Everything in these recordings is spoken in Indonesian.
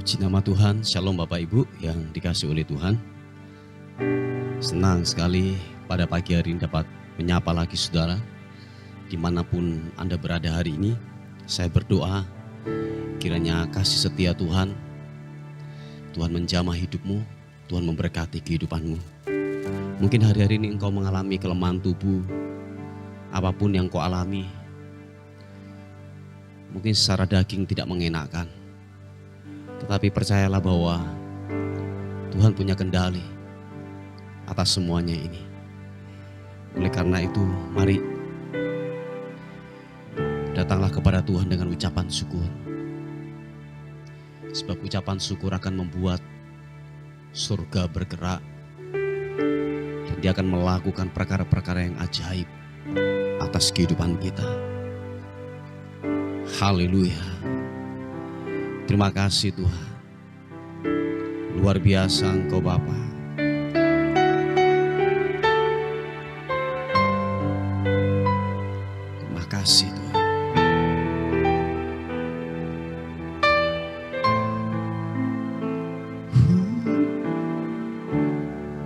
Puji nama Tuhan, Shalom Bapak Ibu yang dikasihi oleh Tuhan. Senang sekali pada pagi hari ini dapat menyapa lagi saudara. Dimanapun Anda berada hari ini, saya berdoa kiranya kasih setia Tuhan menjamah hidupmu, Tuhan memberkati kehidupanmu. Mungkin hari-hari ini engkau mengalami kelemahan tubuh, apapun yang kau alami, mungkin secara daging tidak mengenakkan. Tetapi percayalah bahwa Tuhan punya kendali atas semuanya ini. Oleh karena itu, mari datanglah kepada Tuhan dengan ucapan syukur. Sebab ucapan syukur akan membuat surga bergerak. Dan dia akan melakukan perkara-perkara yang ajaib atas kehidupan kita. Haleluya. Terima kasih Tuhan. Luar biasa Engkau Bapa. Terima kasih Tuhan.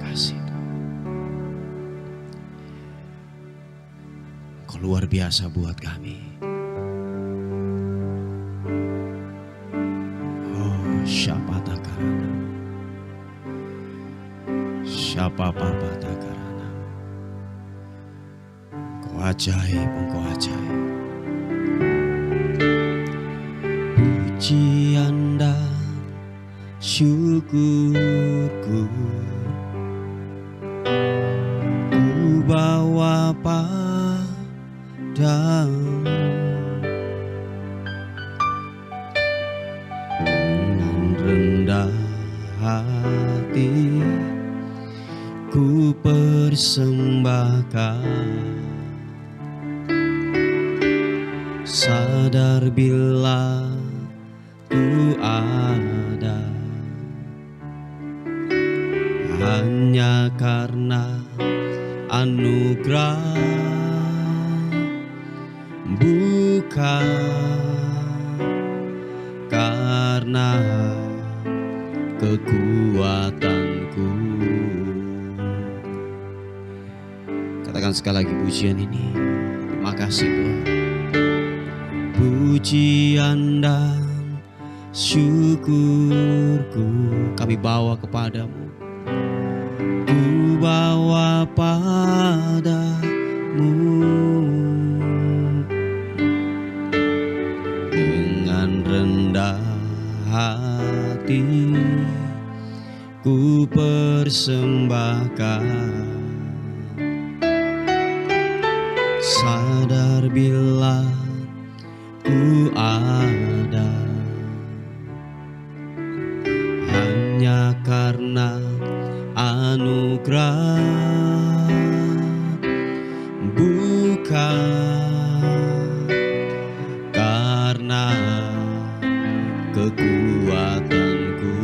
Kasih Tuhan. Engkau luar biasa buat kami. Siapa takarana, siapa papa takarana. Engkau ajaib, Engkau ajaib. Pujian dan syukurku ku bawa padamu. Rendah hati ku persembahkan, sadar bila ku ada hanya karena anugerah, bukan karena kekuatanku. Katakan sekali lagi pujian ini. Terima kasih Tuhan. Pujian dan syukurku kami bawa kepadamu. Ku bawa padamu dengan rendah hati ku persembahkan, sadar bila ku ada hanya karena anugerah, bukan karena kekuatanku.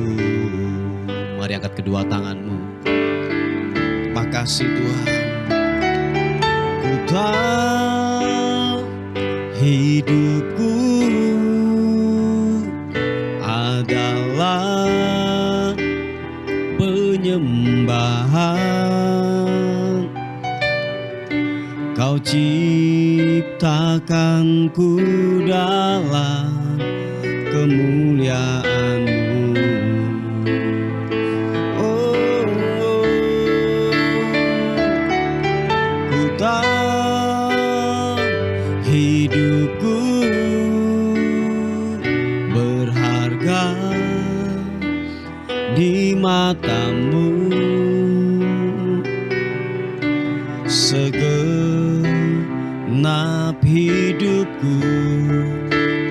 Mari angkat kedua tanganmu. Terima kasih Tuhan. Ku tahu hidupku adalah penyembahan. Kau ciptakanku dalam kemuliaan-Mu. Ku tahu hidupku berharga di mata-Mu. Segenap hidupku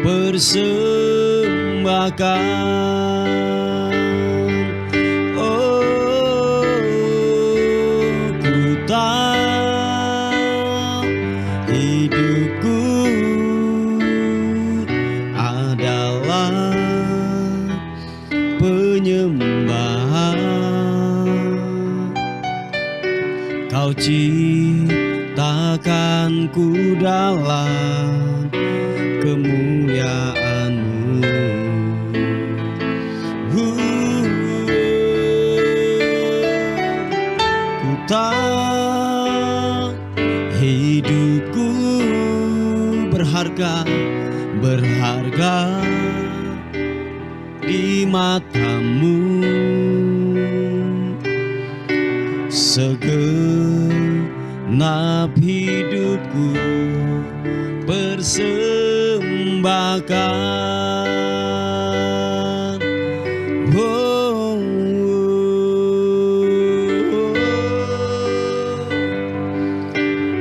persembahkan. Oh, ku tahu hidupku adalah penyembahan. Kau ciptakanku dalam kemuliaan-Mu. berharga di matamu. Segenap hidupku persembahkan. Oh,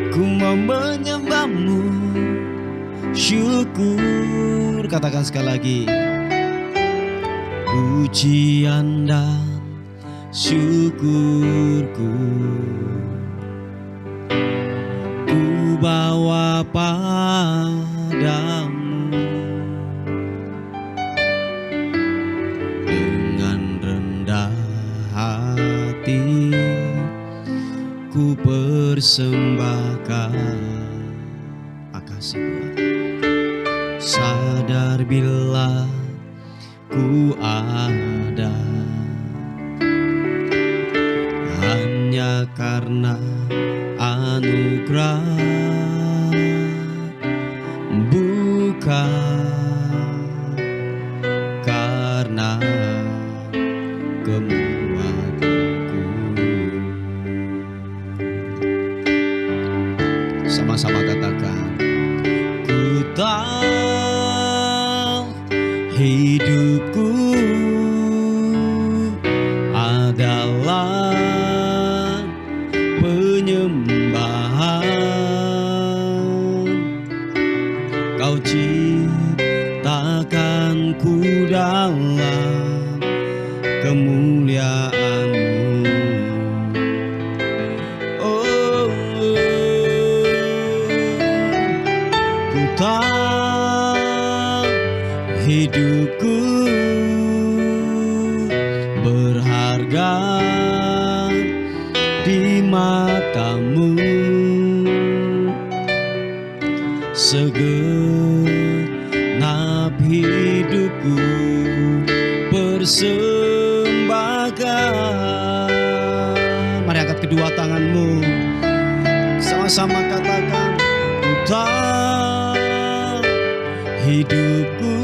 ku mau menyembahmu, syukur. Katakan sekali lagi. Pujian dan syukurku ku bawa padamu. Dengan rendah hati ku persembahkan. Makasih Tuhan. Sadar bila ku ada hanya karena anugerah, bukan karena kemampuanku. Sama-sama katakan, ku tahu hidupku adalah penyembahan. Kau ciptakanku dalam kemuliaan-Mu. Oh, ku tahu hidupku berharga di matamu. Segenap hidupku persembahkan. Mari angkat kedua tanganmu, sama-sama katakan, ku tahu hidupku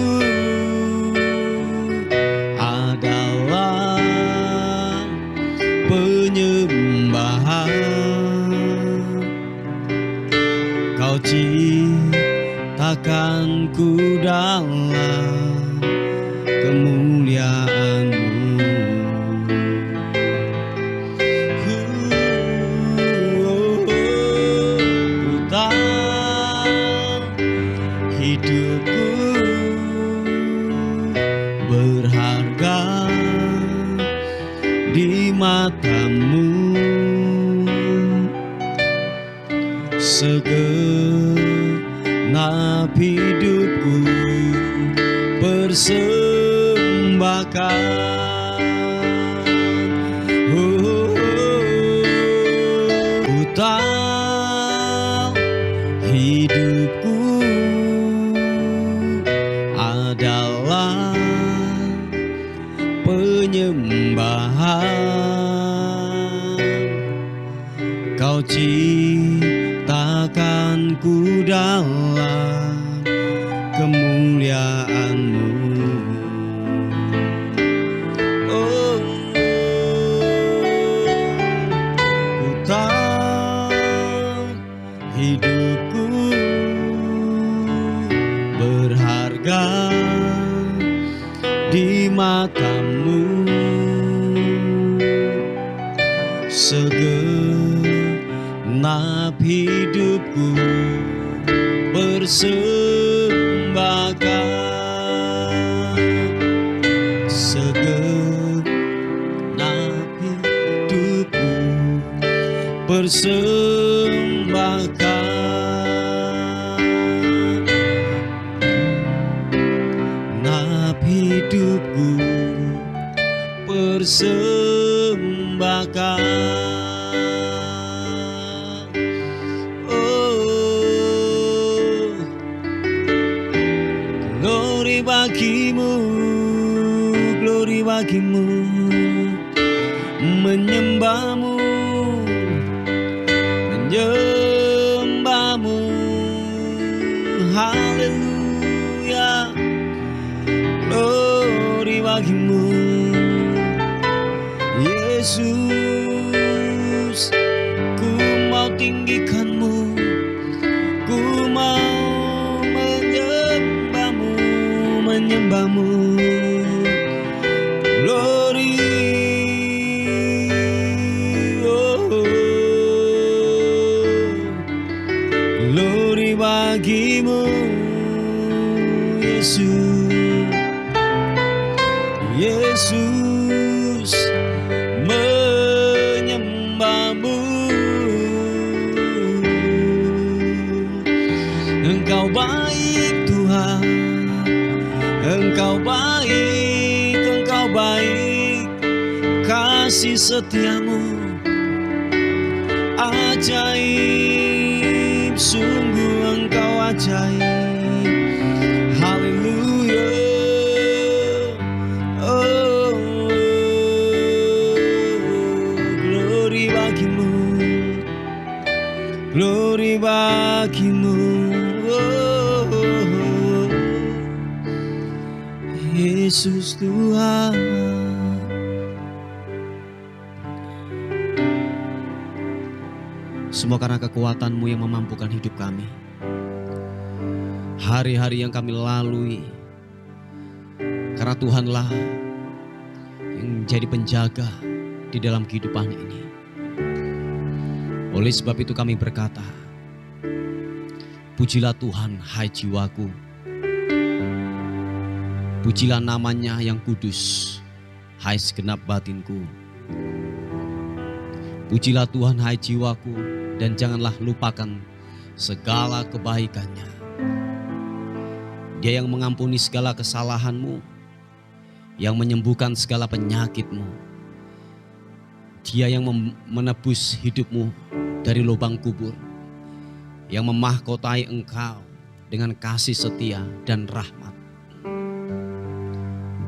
adalah penyembahan. Kau ciptakanku dalam kemuliaan-Mu. Ku tahu hidupku berharga di matamu. Segenap hidupku persembahkan. Ku tahu hidupku adalah penyembahan. Kau ciptakanku dalam kemuliaan-Mu. Oh, ku tahu hidupku berharga di matamu. Segenap hidupku persembahkan. Segenap hidupku persembahkan. Segenap hidupku persembahkan. Glory bagimu, menyembahmu, menyembahmu, haleluya. bagimu, Yesus. Ku mau tinggikanmu, ku mau menyembahmu, menyembahmu. Glory, oh, glory bagimu, Yesus. Yesus, menyembahmu. Engkau baik Tuhan, Engkau baik, Engkau baik. Kasih setiamu ajaib, sungguh Engkau ajaib. Haleluya. Oh, glory bagimu, glory bagimu, oh, Yesus Tuhan. Semua karena kekuatan-Mu yang memampukan hidup kami. Hari-hari yang kami lalui, karena Tuhanlah yang menjadi penjaga di dalam kehidupan ini. Oleh sebab itu kami berkata, pujilah Tuhan hai jiwaku. Pujilah namanya yang kudus, hai segenap batinku. Pujilah Tuhan hai jiwaku, dan janganlah lupakan segala kebaikannya. Dia yang mengampuni segala kesalahanmu, yang menyembuhkan segala penyakitmu. Dia yang menebus hidupmu dari lubang kubur, yang memahkotai engkau dengan kasih setia dan rahmat.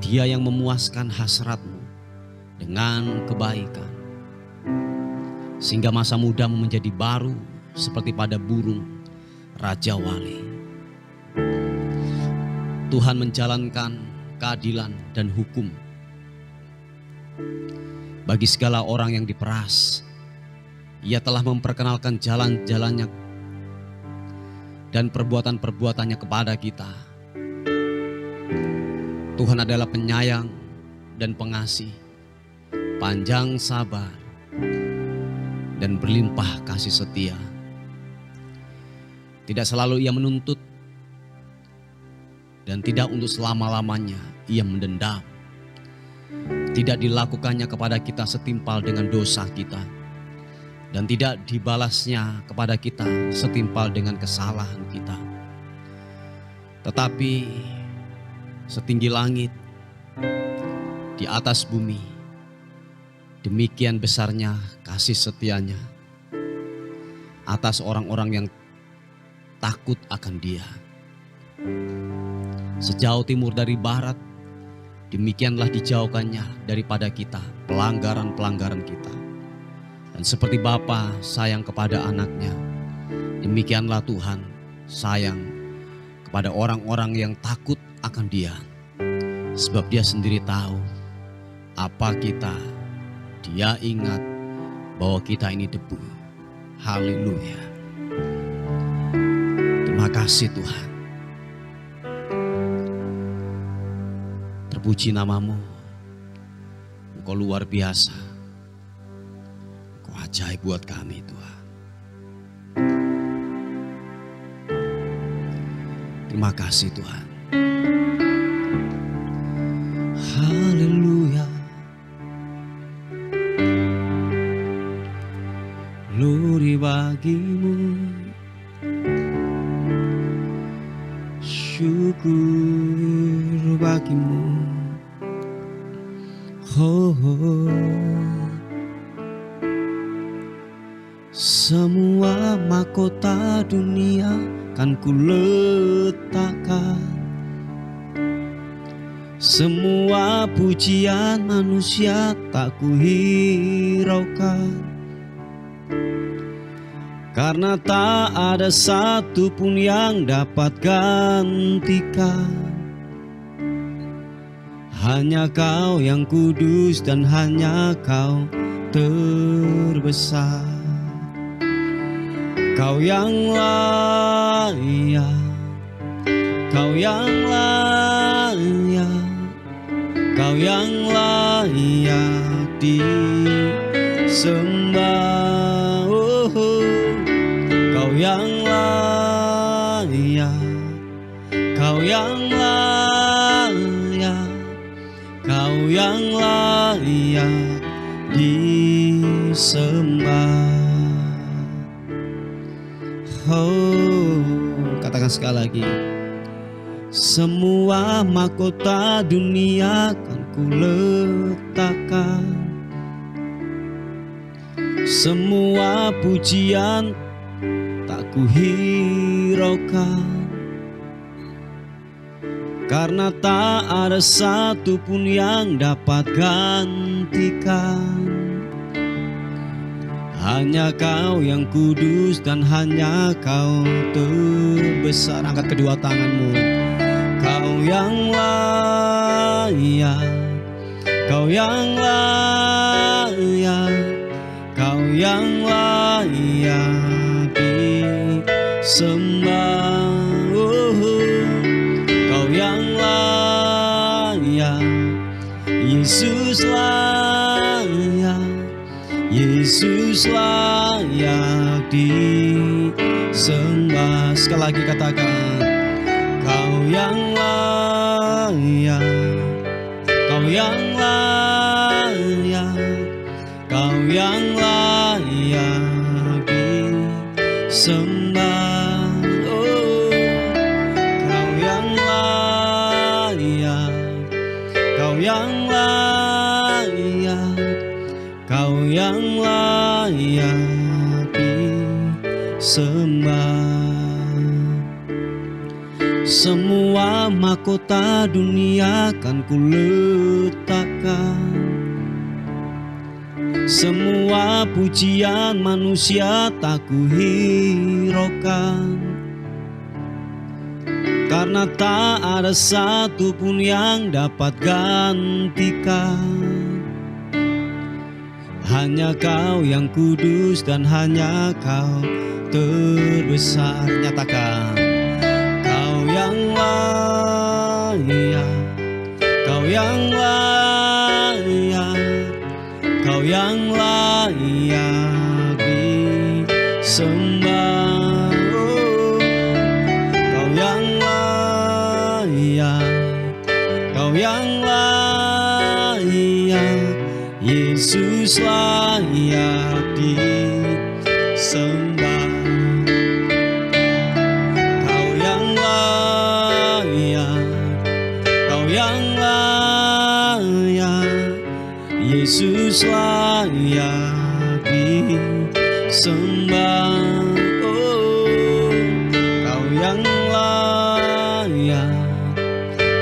Dia yang memuaskan hasratmu dengan kebaikan, sehingga masa mudamu menjadi baru seperti pada burung Raja Wali. Tuhan menjalankan keadilan dan hukum bagi segala orang yang diperas. Ia telah memperkenalkan jalan-jalannya dan perbuatan-perbuatannya kepada kita. Tuhan adalah penyayang dan pengasih, panjang sabar, dan berlimpah kasih setia. Tidak selalu ia menuntut, dan tidak untuk selama-lamanya ia mendendam. Tidak dilakukannya kepada kita setimpal dengan dosa kita, dan tidak dibalasnya kepada kita setimpal dengan kesalahan kita. Tetapi setinggi langit di atas bumi, demikian besarnya kasih setianya atas orang-orang yang takut akan Dia. Sejauh timur dari barat, demikianlah dijauhkannya daripada kita pelanggaran-pelanggaran kita. Dan seperti Bapa sayang kepada anaknya, demikianlah Tuhan sayang kepada orang-orang yang takut akan Dia. Sebab Dia sendiri tahu apa kita. Dia ingat bahwa kita ini debu. Haleluya. Terima kasih Tuhan. Terpuji namamu. Engkau luar biasa. Engkau ajaib buat kami Tuhan. Terima kasih Tuhan. Haleluya. Glory bagimu. Syukur bagimu. Oh, semua mahkota dunia kan ku letakkan, semua pujian manusia tak ku hiraukan, karena tak ada satu pun yang dapat gantikan Hanya Kau yang kudus dan hanya Kau terbesar. Kau yang layak, Kau yang layak, Kau yang layak disembah. Kau yang layak, Kau yang layak, Kau yang layak disembah. Oh, katakan sekali lagi. Semua mahkota dunia kan ku letakkan, semua pujian tak ku hiraukan, karena tak ada satupun yang dapat gantikan. Hanya Kau yang kudus dan hanya Kau terbesar. Angkat kedua tanganmu. Kau yang layak, Kau yang layak, Kau yang layak disembah. Kau yang layak, Yesus layak, Yesus layak disembah. Sekali lagi katakan. Kau yang layak, Kau yang layak, Kau yang layak disembah. Oh, Kau yang layak, Kau yang layak, Kau yang layak disembah. Semua mahkota dunia kan ku letakkan, semua pujian manusia tak ku hiraukan, karena tak ada satupun yang dapat gantikan. Hanya Kau yang kudus dan hanya Kau terbesar. Nyatakan. Kau yang layak, Kau yang layak, Kau yang layak disembah. Kau yang layak, Kau yang layak, Yesus layak disembah. Kau yang layak, Kau yang layak, Yesus layak disembah. Oh, Kau yang layak,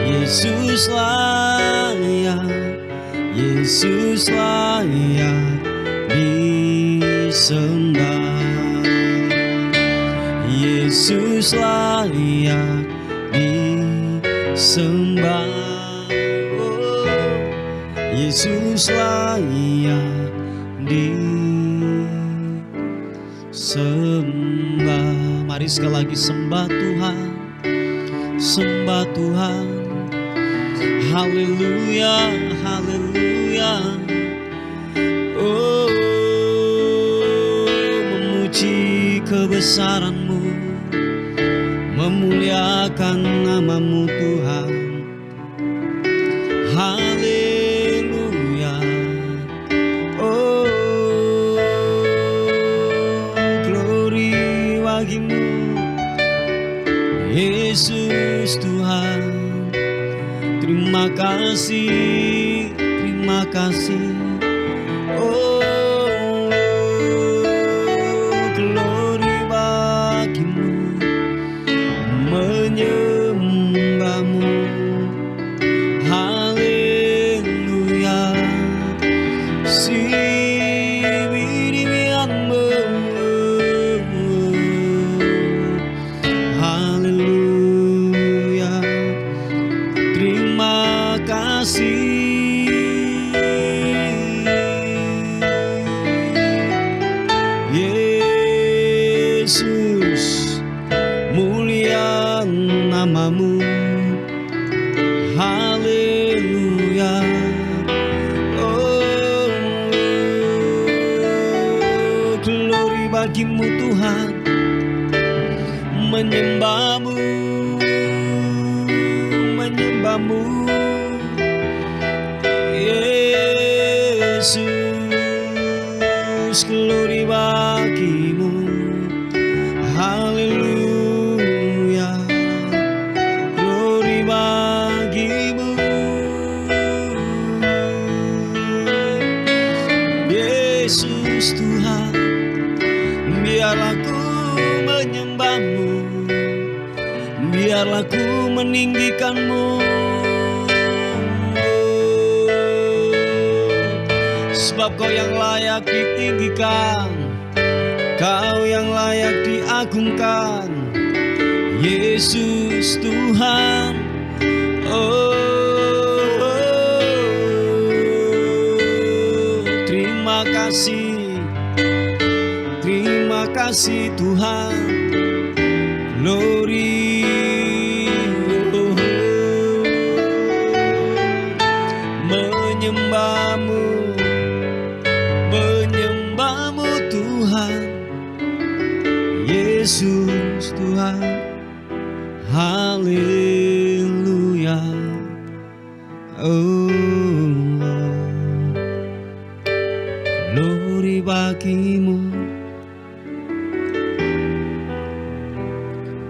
Yesus layak, Yesus layak disembah. Yesus layak disembah. Oh, Yesus layak disembah. Mari sekali lagi sembah Tuhan, sembah Tuhan. Haleluya, haleluya. Oh, memuji kebesaran-Mu, memuliakan nama-Mu Tuhan. Haleluya. Oh, glory bagi-Mu, Yesus Tuhan. Terima kasih, terima kasih. Oh, glory bagi-Mu, menyembah-Mu. Haleluya. Sibiribian-Mu. Haleluya. Terima kasih. kasih. Yesus, mulia namamu. Haleluya. Oh, glory bagimu Tuhan, menyembahmu, menyembahmu. Yesus, glory bagimu. Haleluya, glory bagimu. Yesus Tuhan, biarlah ku menyembahmu, biarlah ku meninggikanmu. Sebab Kau yang layak ditinggikan, Kau yang layak diagungkan, Yesus Tuhan. Oh, terima kasih, terima kasih Tuhan. Glory, menyembahmu, menyembahmu Tuhan. Yesus Tuhan, haleluya. Oh, glory bagimu.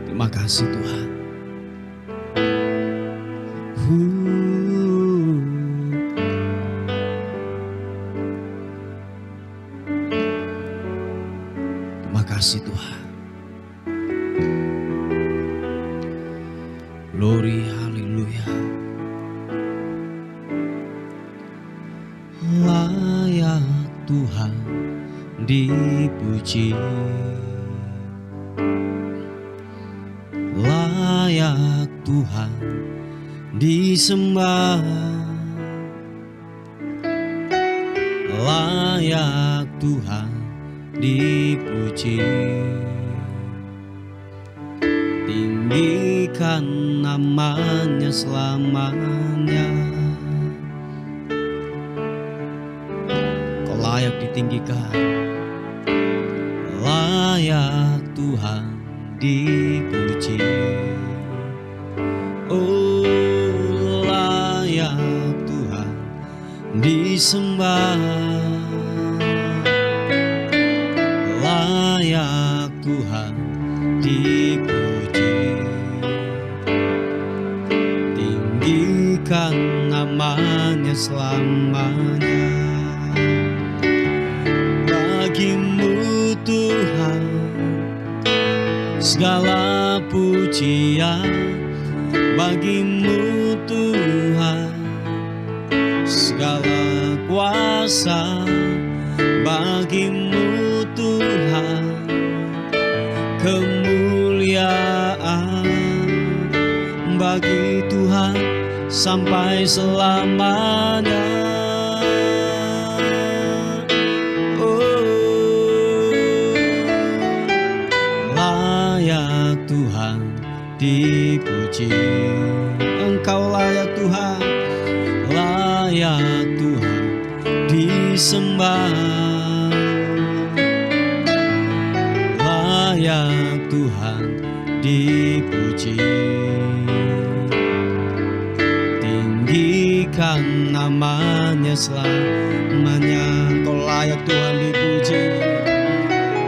Terima kasih Tuhan. Terima kasih Tuhan. Glory, haleluya. Layak Tuhan dipuji, layak Tuhan disembah, layak Tuhan dipuji. Tinggikan namanya selamanya. Kau layak ditinggikan, layak Tuhan dipuji. Oh, layak Tuhan disembah, layak Tuhan dipuji. Tinggikan namanya selamanya. Bagimu Tuhan segala pujian, bagimu Tuhan segala kuasa, bagimu Tuhan kemuliaan, bagi Tuhan sampai selamanya. Oh, layak Tuhan dipuji. Engkau layak Tuhan, layak Tuhan disembah, layak Tuhan dipuji. Tinggikan namanya selamanya. Kau layak Tuhan dipuji,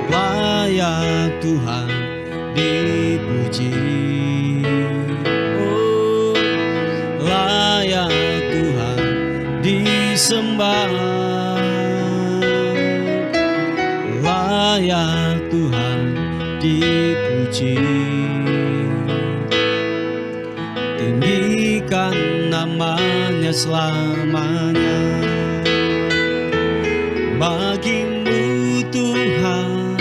layak Tuhan dipuji. Oh, layak Tuhan disembah, layak Tuhan dipuji. Tinggikan namanya selamanya. Bagimu Tuhan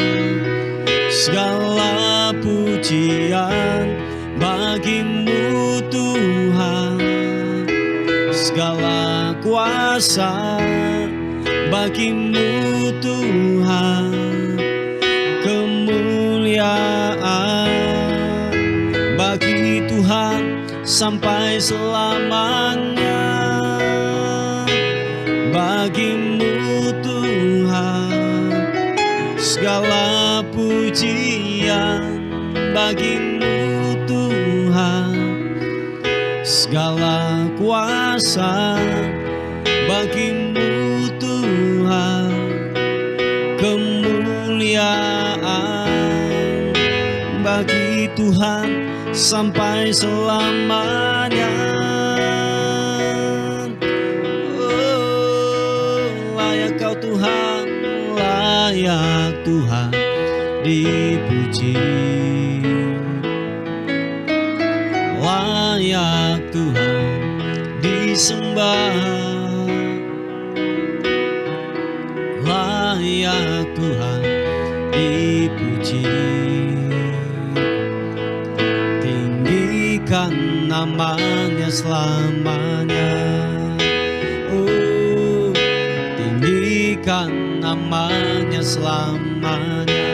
segala pujian, bagimu Tuhan Segala kuasa bagimu Tuhan, kemuliaan bagi Tuhan sampai selamanya. Bagimu Tuhan segala pujian, bagimu Tuhan segala kuasa, bagimu Tuhan kemuliaan bagi Tuhan sampai selamanya. Oh, layak kau Tuhan, layak Tuhan dipuji, layak Tuhan disembah, layak Tuhan dipuji. Tinggikan namanya selamanya. Oh, tinggikan namanya selamanya.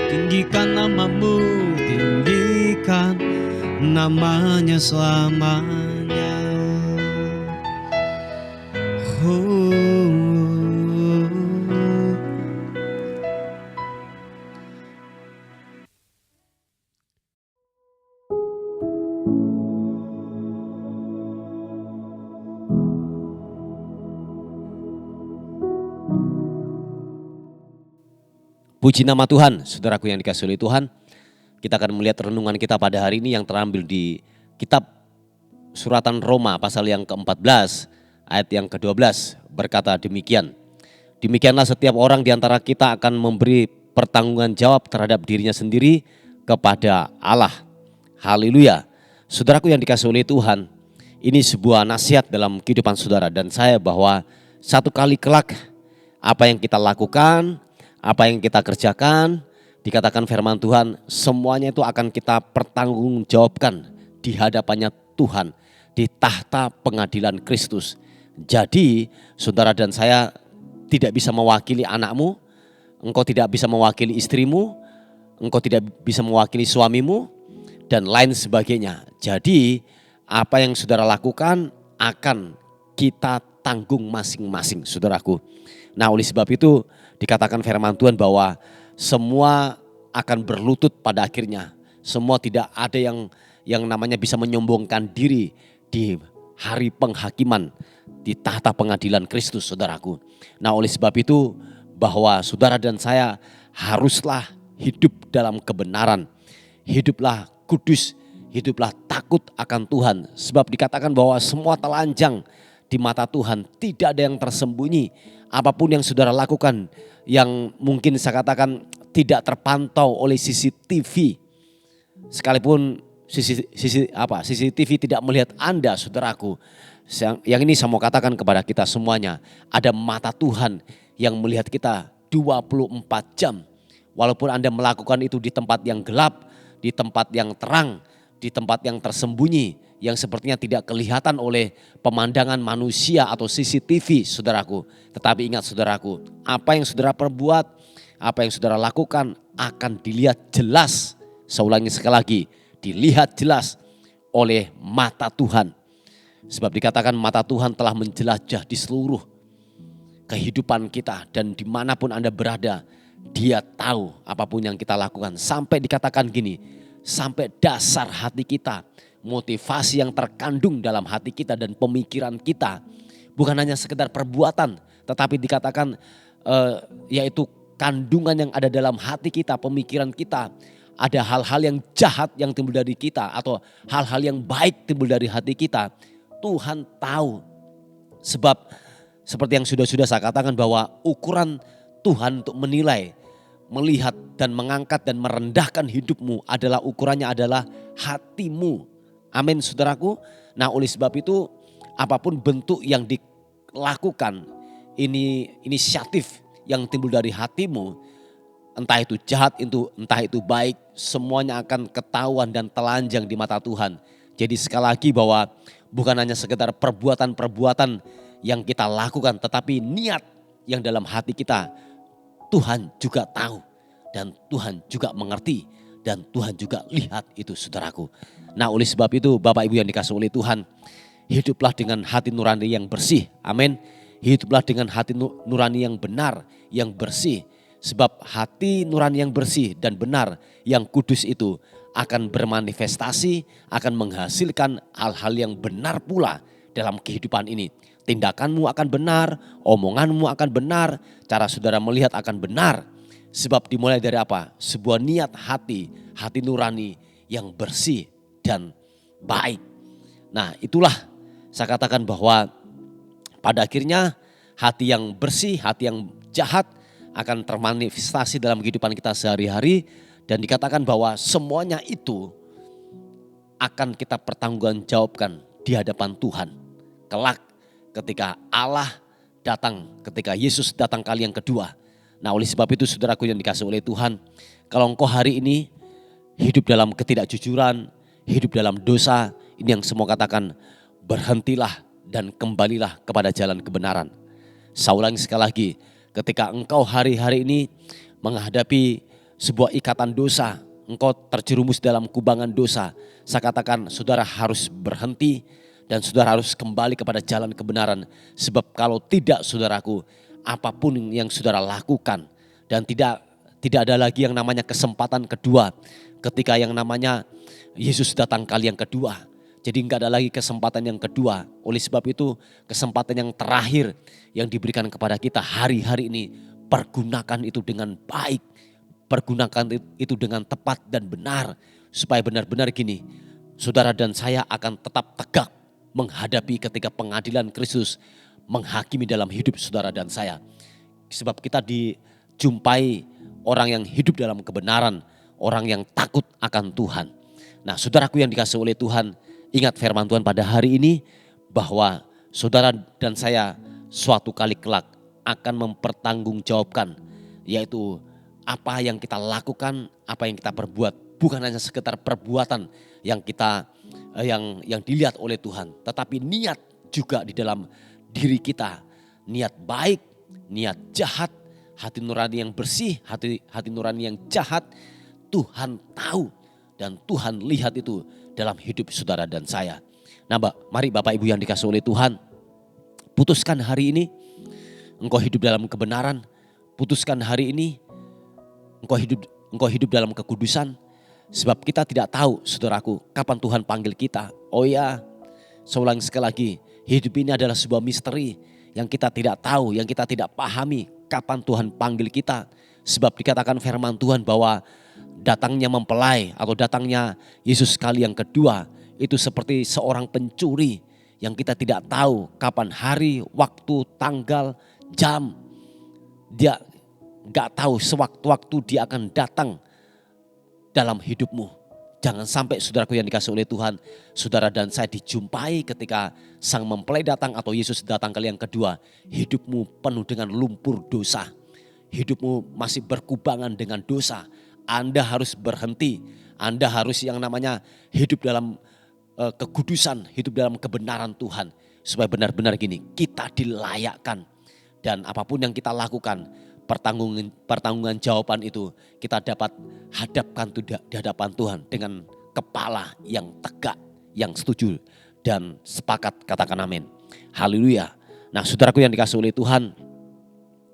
Tinggikan namamu, tinggikan namanya selamanya. Oh. Puji nama Tuhan, saudaraku yang dikasihi oleh Tuhan. Kita akan melihat renungan kita pada hari ini yang terambil di kitab suratan Roma pasal yang ke-14 ayat yang ke-12 berkata demikian. Demikianlah setiap orang di antara kita akan memberi pertanggungan jawab terhadap dirinya sendiri kepada Allah. Haleluya. Saudaraku yang dikasihi oleh Tuhan, ini sebuah nasihat dalam kehidupan saudara dan saya bahwa satu kali kelak apa yang kita lakukan, apa yang kita kerjakan, dikatakan firman Tuhan, semuanya itu akan kita pertanggungjawabkan di hadapannya Tuhan, di tahta pengadilan Kristus. Jadi saudara dan saya tidak bisa mewakili anakmu, engkau tidak bisa mewakili istrimu, engkau tidak bisa mewakili suamimu, dan lain sebagainya. Jadi apa yang saudara lakukan akan kita tanggung masing-masing, saudaraku. Nah, oleh sebab itu dikatakan firman Tuhan bahwa semua akan berlutut pada akhirnya. Semua tidak ada yang namanya bisa menyombongkan diri di hari penghakiman di tahta pengadilan Kristus, saudaraku. Nah, oleh sebab itu bahwa saudara dan saya haruslah hidup dalam kebenaran. Hiduplah kudus, hiduplah takut akan Tuhan. Sebab dikatakan bahwa semua telanjang di mata Tuhan, tidak ada yang tersembunyi. Apapun yang saudara lakukan yang mungkin saya katakan tidak terpantau oleh CCTV, sekalipun CCTV tidak melihat Anda, saudaraku. Yang ini saya mau katakan kepada kita semuanya, ada mata Tuhan yang melihat kita 24 jam. Walaupun Anda melakukan itu di tempat yang gelap, di tempat yang terang, di tempat yang tersembunyi, yang sepertinya tidak kelihatan oleh pemandangan manusia atau CCTV, saudaraku. Tetapi ingat saudaraku, apa yang saudara perbuat, apa yang saudara lakukan akan dilihat jelas. Saya ulangi sekali lagi, dilihat jelas oleh mata Tuhan. Sebab dikatakan mata Tuhan telah menjelajah di seluruh kehidupan kita. Dan dimanapun Anda berada, Dia tahu apapun yang kita lakukan. Sampai dikatakan gini, sampai dasar hati kita, motivasi yang terkandung dalam hati kita dan pemikiran kita. Bukan hanya sekedar perbuatan, tetapi dikatakan yaitu kandungan yang ada dalam hati kita, pemikiran kita. Ada hal-hal yang jahat yang timbul dari kita atau hal-hal yang baik timbul dari hati kita. Tuhan tahu. Sebab seperti yang sudah saya katakan bahwa ukuran Tuhan untuk menilai, melihat dan mengangkat dan merendahkan hidupmu adalah ukurannya adalah hatimu. Amin, saudaraku. Nah, oleh sebab itu apapun bentuk yang dilakukan, ini inisiatif yang timbul dari hatimu, entah itu jahat, entah itu baik, semuanya akan ketahuan dan telanjang di mata Tuhan. Jadi sekali lagi bahwa bukan hanya sekedar perbuatan-perbuatan yang kita lakukan, tetapi niat yang dalam hati kita Tuhan juga tahu dan Tuhan juga mengerti dan Tuhan juga lihat itu saudaraku. Nah oleh sebab itu Bapak Ibu yang dikasihi oleh Tuhan, hiduplah dengan hati nurani yang bersih. Amin. Hiduplah dengan hati nurani yang benar, yang bersih. Sebab hati nurani yang bersih dan benar yang kudus itu akan bermanifestasi, akan menghasilkan hal-hal yang benar pula dalam kehidupan ini. Tindakanmu akan benar, omonganmu akan benar, cara saudara melihat akan benar. Sebab dimulai dari apa? Sebuah niat hati nurani yang bersih dan baik. Nah itulah saya katakan bahwa pada akhirnya hati yang bersih, hati yang jahat akan termanifestasi dalam kehidupan kita sehari-hari. Dan dikatakan bahwa semuanya itu akan kita pertanggungjawabkan di hadapan Tuhan. Kelak ketika Allah datang, ketika Yesus datang kali yang kedua. Nah oleh sebab itu saudaraku yang dikasihi oleh Tuhan, kalau engkau hari ini hidup dalam ketidakjujuran, hidup dalam dosa, ini yang semua katakan berhentilah dan kembalilah kepada jalan kebenaran. Saya ulangi sekali lagi, ketika engkau hari-hari ini menghadapi sebuah ikatan dosa, engkau terjerumus dalam kubangan dosa, saya katakan saudara harus berhenti dan saudara harus kembali kepada jalan kebenaran. Sebab kalau tidak saudaraku, apapun yang saudara lakukan dan tidak ada lagi yang namanya kesempatan kedua ketika yang namanya Yesus datang kali yang kedua. Jadi enggak ada lagi kesempatan yang kedua. Oleh sebab itu kesempatan yang terakhir yang diberikan kepada kita hari-hari ini, pergunakan itu dengan baik. Pergunakan itu dengan tepat dan benar. Supaya benar-benar gini, saudara dan saya akan tetap tegak menghadapi ketika pengadilan Kristus menghakimi dalam hidup saudara dan saya. Sebab kita dijumpai orang yang hidup dalam kebenaran, orang yang takut akan Tuhan. Nah saudaraku yang dikasihi oleh Tuhan, ingat firman Tuhan pada hari ini bahwa saudara dan saya suatu kali kelak akan mempertanggungjawabkan, yaitu apa yang kita lakukan, apa yang kita perbuat, bukan hanya sekedar perbuatan yang kita yang dilihat oleh Tuhan, tetapi niat juga di dalam diri kita, niat baik, niat jahat, hati nurani yang bersih, hati nurani yang jahat, Tuhan tahu dan Tuhan lihat itu dalam hidup saudara dan saya. Nah, mari Bapak Ibu yang dikasihi oleh Tuhan, putuskan hari ini engkau hidup dalam kebenaran, putuskan hari ini engkau hidup dalam kekudusan. Sebab kita tidak tahu saudaraku kapan Tuhan panggil kita. Oh ya, saya ulangi sekali lagi, hidup ini adalah sebuah misteri yang kita tidak tahu, yang kita tidak pahami kapan Tuhan panggil kita. Sebab dikatakan firman Tuhan bahwa datangnya mempelai atau datangnya Yesus kali yang kedua itu seperti seorang pencuri yang kita tidak tahu kapan hari, waktu, tanggal, jam. Dia gak tahu sewaktu-waktu dia akan datang dalam hidupmu. Jangan sampai saudaraku yang dikasihi oleh Tuhan, saudara dan saya dijumpai ketika sang mempelai datang atau Yesus datang kali yang kedua, hidupmu penuh dengan lumpur dosa. Hidupmu masih berkubangan dengan dosa. Anda harus berhenti. Anda harus yang namanya hidup dalam kekudusan, hidup dalam kebenaran Tuhan. Supaya benar-benar gini, kita dilayakkan. Dan apapun yang kita lakukan, pertanggungan jawaban itu kita dapat hadapkan di hadapan Tuhan dengan kepala yang tegak, yang setuju dan sepakat, katakan amin. Haleluya. Nah saudaraku yang dikasihi oleh Tuhan,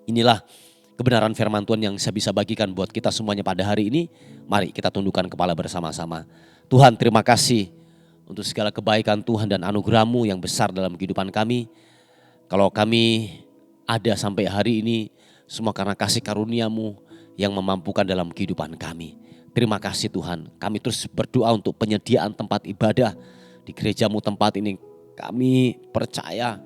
inilah kebenaran firman Tuhan yang saya bisa bagikan buat kita semuanya pada hari ini. Mari kita tundukkan kepala bersama-sama. Tuhan, terima kasih untuk segala kebaikan Tuhan dan anugerah-Mu yang besar dalam kehidupan kami. Kalau kami ada sampai hari ini, semua karena kasih karunia-Mu yang memampukan dalam kehidupan kami. Terima kasih Tuhan. Kami terus berdoa untuk penyediaan tempat ibadah di gereja-Mu tempat ini. Kami percaya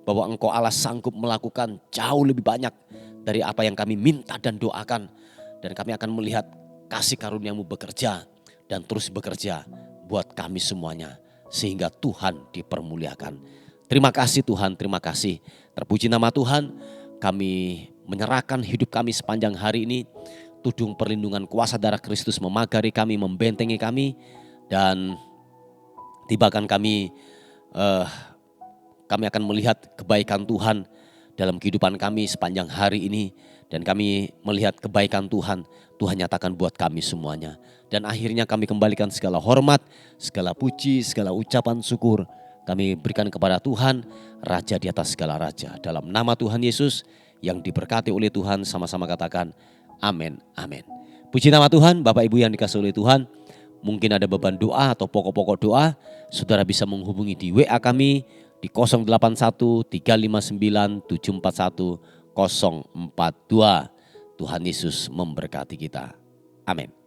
bahwa Engkau Allah sanggup melakukan jauh lebih banyak dari apa yang kami minta dan doakan. Dan kami akan melihat kasih karunia-Mu bekerja dan terus bekerja buat kami semuanya. Sehingga Tuhan dipermuliakan. Terima kasih Tuhan, terima kasih. Terpuji nama Tuhan. Kami menyerahkan hidup kami sepanjang hari ini. Tudung perlindungan kuasa darah Kristus memagari kami, membentengi kami. Dan tibakan kami kami akan melihat kebaikan Tuhan dalam kehidupan kami sepanjang hari ini. Dan kami melihat kebaikan Tuhan, Tuhan nyatakan buat kami semuanya. Dan akhirnya kami kembalikan segala hormat, segala puji, segala ucapan syukur. Kami berikan kepada Tuhan, Raja di atas segala raja. Dalam nama Tuhan Yesus yang diberkati oleh Tuhan, sama-sama katakan amin, amin. Puji nama Tuhan, Bapak Ibu yang dikasihi oleh Tuhan. Mungkin ada beban doa atau pokok-pokok doa, saudara bisa menghubungi di WA kami di 081 359 741 042. Tuhan Yesus memberkati kita. Amin.